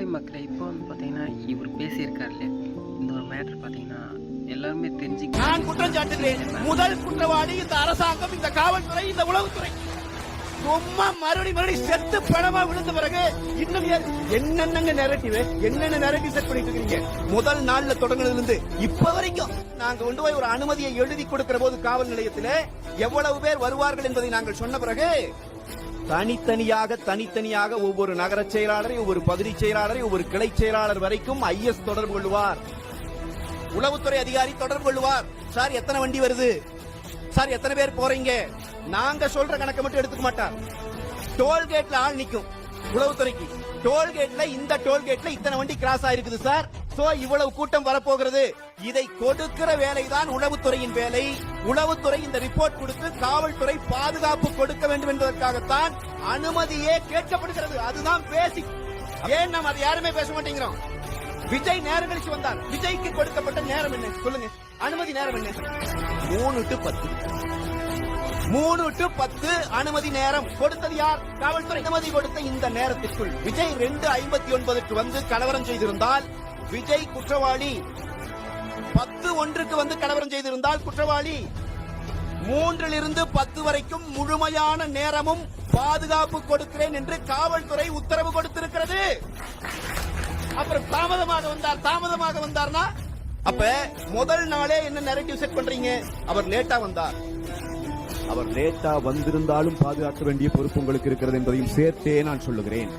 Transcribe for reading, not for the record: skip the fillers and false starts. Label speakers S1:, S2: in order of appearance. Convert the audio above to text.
S1: Hi மக்களே, இப்போ வந்து பார்த்தீங்கன்னா இவர் பேசியிருக்காரு இல்லையா, இந்த ஒரு மேட்டர் பார்த்தீங்கன்னா எல்லாருமே தெரிஞ்சுக்க.
S2: நான் குற்றம் சாட்டுகிறேன். முதல் குற்றவாளி இந்த அரசாங்கம், இந்த காவல்துறை, இந்த உளவுத்துறை. சும்மா மறுபடி செத்து பணமா விழுந்த பிறகு இன்னும் என்னென்ன நெரட்டிவ் செட் பண்ணிட்டு இருக்கீங்க? முதல் நாள்ல தொடங்கினதுல இருந்து இப்ப வரைக்கும் நாங்க கொண்டு போய் ஒரு அனுமதியை எழுதி கொடுக்கிற போது காவல் நிலையத்தில் எவ்வளவு பேர் வருவார்கள் என்பதை நாங்கள் சொன்ன பிறகு தனித்தனியாக ஒவ்வொரு நகர செயலாளரை, ஒவ்வொரு பகுதி செயலாளரை, ஒவ்வொரு கிளை செயலாளர் வரைக்கும் ஐஎஸ் தொடர்பு கொள்வார், உளவுத்துறை அதிகாரி தொடர்பு கொள்வார். சார் எத்தனை வண்டி வருது, சார் எத்தனை பேர் போறீங்க, நாங்க சொல்ற கணக்கை மட்டும் எடுத்துக்க மாட்டார். டோல்கேட்ல ஆள் நிக்கும் உளவுத்துறைக்கு, டோல்கேட்ல இந்த டோல்கேட்ல இத்தனை வண்டி கிராஸ் ஆயிருக்குது சார், சோ இவ்வளவு கூட்டம் வரப்போகிறது. இதை கொடுக்கிற வேலைதான் உளவுத்துறையின் வேலை. உளவுத்துறை இந்த ரிப்போர்ட் கொடுத்து காவல்துறை பாதுகாப்பு கொடுக்க வேண்டும் என்பதற்காகத்தான் அனுமதியே கேட்கப்படுகிறது. அதுதான் பேசிக். ஏன் நாம் அதை யாருமே பேச மாட்டேங்கிறோம்? விஜய் நேரம் கழிச்சு வந்தார். விஜய்க்கு கொடுக்கப்பட்ட நேரம் என்ன சொல்லுங்க? அனுமதி நேரம் என்ன? 3 to 10. 3 to 10 அனுமதி நேரம் கொடுத்தது யார்? காவல்துறை. அனுமதி கொடுத்த இந்த நேரத்திற்குள் விஜய் 2:59 வந்து கலவரம் செய்திருந்தால் விஜய் குற்றவாளி. 10:01 வந்து கலவரம் செய்திருந்தால் குற்றவாளி. 3 to 10 வரைக்கும் முழுமையான நேரமும் பாதுகாப்பு கொடுக்கிறேன் என்று காவல்துறை உத்தரவு கொடுத்திருக்கிறது. அப்புறம் தாமதமாக வந்தார்னா அப்ப முதல் நாளே என்ன நெரேட்டிவ் செட் பண்றீங்க? அவர் லேட்டா வந்தார். அவர் லேட்டா வந்திருந்தாலும் பாதுகாக்க வேண்டிய பொறுப்பு உங்களுக்கு இருக்கிறது என்பதையும் சேர்த்தே நான் சொல்லுகிறேன்.